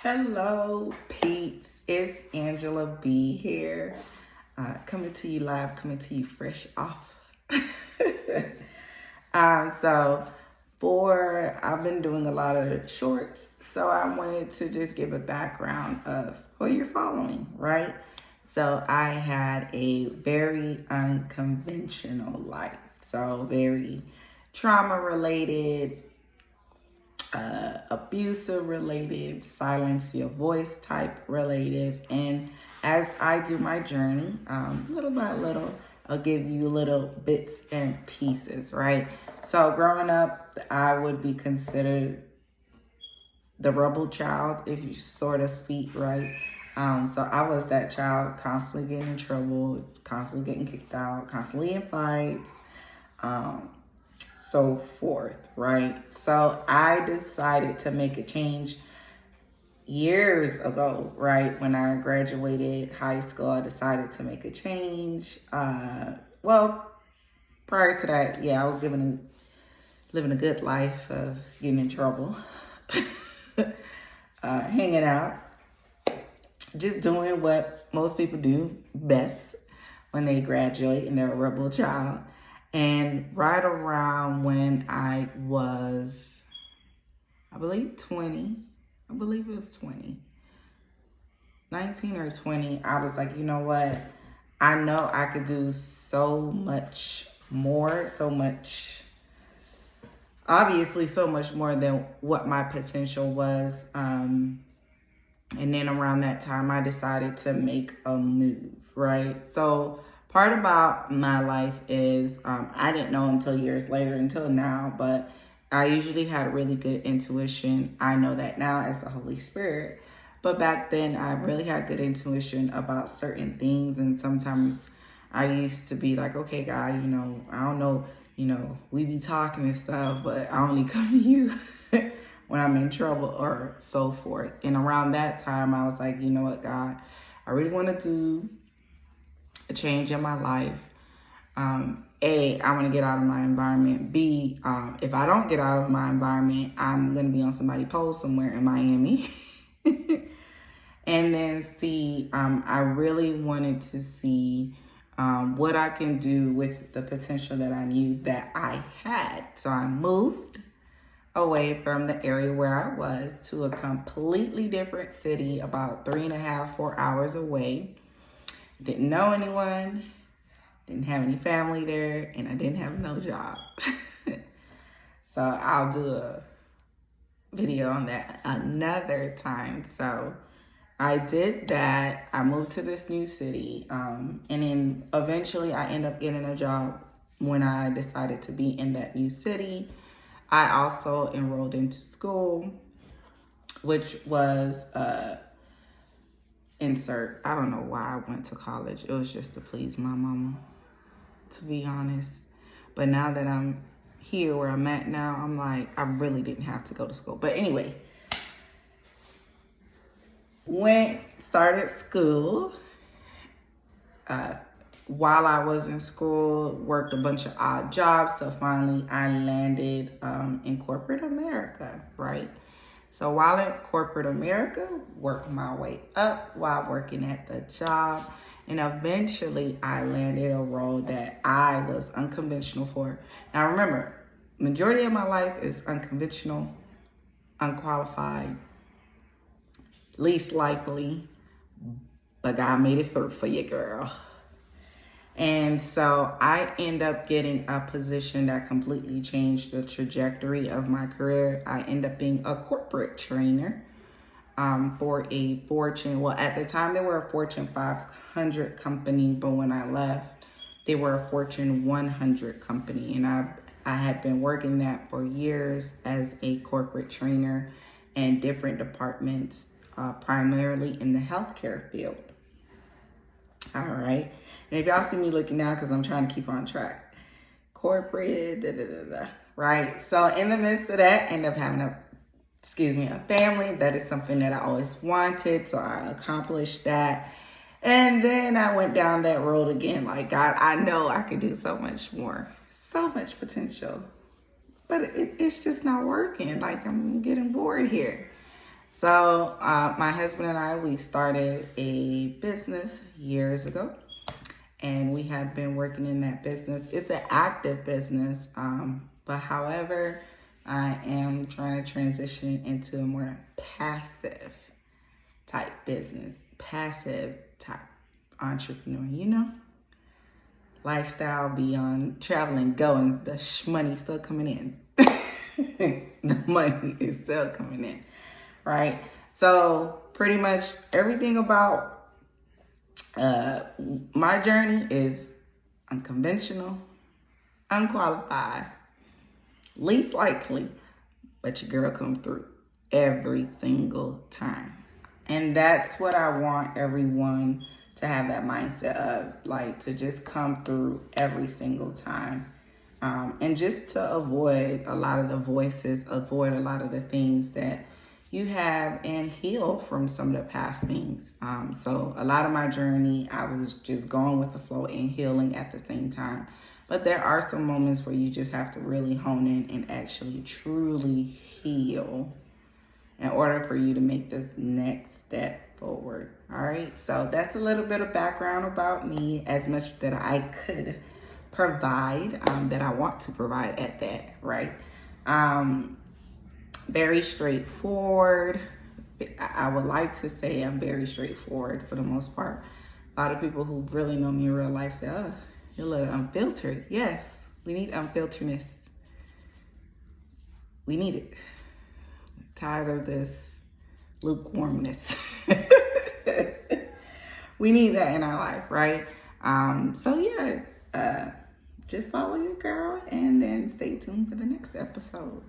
Hello, peeps. It's Angela B here, coming to you live, coming to you fresh off. So I've been doing a lot of shorts, so I wanted to just give a background of who you're following, right? So I had a very unconventional life, so very trauma related, abusive related, silence your voice type relative. And as I do my journey, little by little, I'll give you little bits and pieces, right? So growing up, I would be considered the rebel child, if you sort of speak, right? So I was that child constantly getting in trouble, constantly getting kicked out, constantly in fights, so forth, right? So I decided to make a change years ago, right? When I graduated high school, I decided to make a change. Well, prior to that, yeah, I was living a good life of getting in trouble, hanging out, just doing what most people do best when they graduate and they're a rebel child. And right around when I was, I believe 20, I believe it was 20, 19 or 20, I was like, you know what? I know I could do so much more, obviously so much more than what my potential was. And then around that time, I decided to make a move, right? So part about my life is I didn't know until years later, until now, but I usually had a really good intuition. I know that now as the Holy Spirit. But back then, I really had good intuition about certain things. And sometimes I used to be like, okay, God, I don't know, we be talking and stuff, but I only come to you when I'm in trouble or so forth. And around that time, I was like, you know what, God, I really want to do a change in my life. A, I want to get out of my environment. B, if I don't get out of my environment, I'm going to be on somebody's post somewhere in Miami. And then C, I really wanted to see what I can do with the potential that I knew that I had. So I moved away from the area where I was to a completely different city, about 3.5, 4 hours away. Didn't know anyone, didn't have any family there, and I didn't have no job. So I'll do a video on that another time. So I did that. I moved to this new city, and then eventually I ended up getting a job when I decided to be in that new city. I also enrolled into school, which was insert. I don't know why I went to college. It was just to please my mama, to be honest. But now that I'm here where I'm at now, I'm like, I really didn't have to go to school. But anyway, started school. While I was in school, worked a bunch of odd jobs. So finally I landed in corporate America, right? So while in corporate America, worked my way up while working at the job. And eventually I landed a role that I was unconventional for. Now remember, majority of my life is unconventional, unqualified, least likely, but God made it through for you, girl. And so I end up getting a position that completely changed the trajectory of my career. I end up being a corporate trainer for a Fortune. Well, at the time, they were a Fortune 500 company, but when I left, they were a Fortune 100 company. And I had been working that for years as a corporate trainer in different departments, primarily in the healthcare field. All right. And if y'all see me looking now, because I'm trying to keep on track, corporate, right? So in the midst of that, I end up having a family. That is something that I always wanted. So I accomplished that. And then I went down that road again. Like, God, I know I could do so much more, so much potential, but it's just not working. Like, I'm getting bored here. So my husband and I, we started a business years ago, and we have been working in that business. It's an active business, but however, I am trying to transition into a more passive type business, passive type entrepreneur, you know? Lifestyle beyond traveling, going, the money still coming in. The money is still coming in, right? So pretty much everything about my journey is unconventional, unqualified, least likely, but your girl come through every single time. And that's what I want everyone to have that mindset of, like, to just come through every single time. And just to avoid a lot of the voices, avoid a lot of the things that you have, and heal from some of the past things. So a lot of my journey, I was just going with the flow and healing at the same time. But there are some moments where you just have to really hone in and actually truly heal in order for you to make this next step forward. All right. So that's a little bit of background about me, as much that I could provide, that I want to provide at that. Right. Very straightforward. I would like to say I'm very straightforward for the most part. A lot of people who really know me in real life say, oh, you're a little unfiltered. Yes, we need unfilteredness. We need it. I'm tired of this lukewarmness. We need that in our life, right? So yeah, just follow your girl and then stay tuned for the next episode.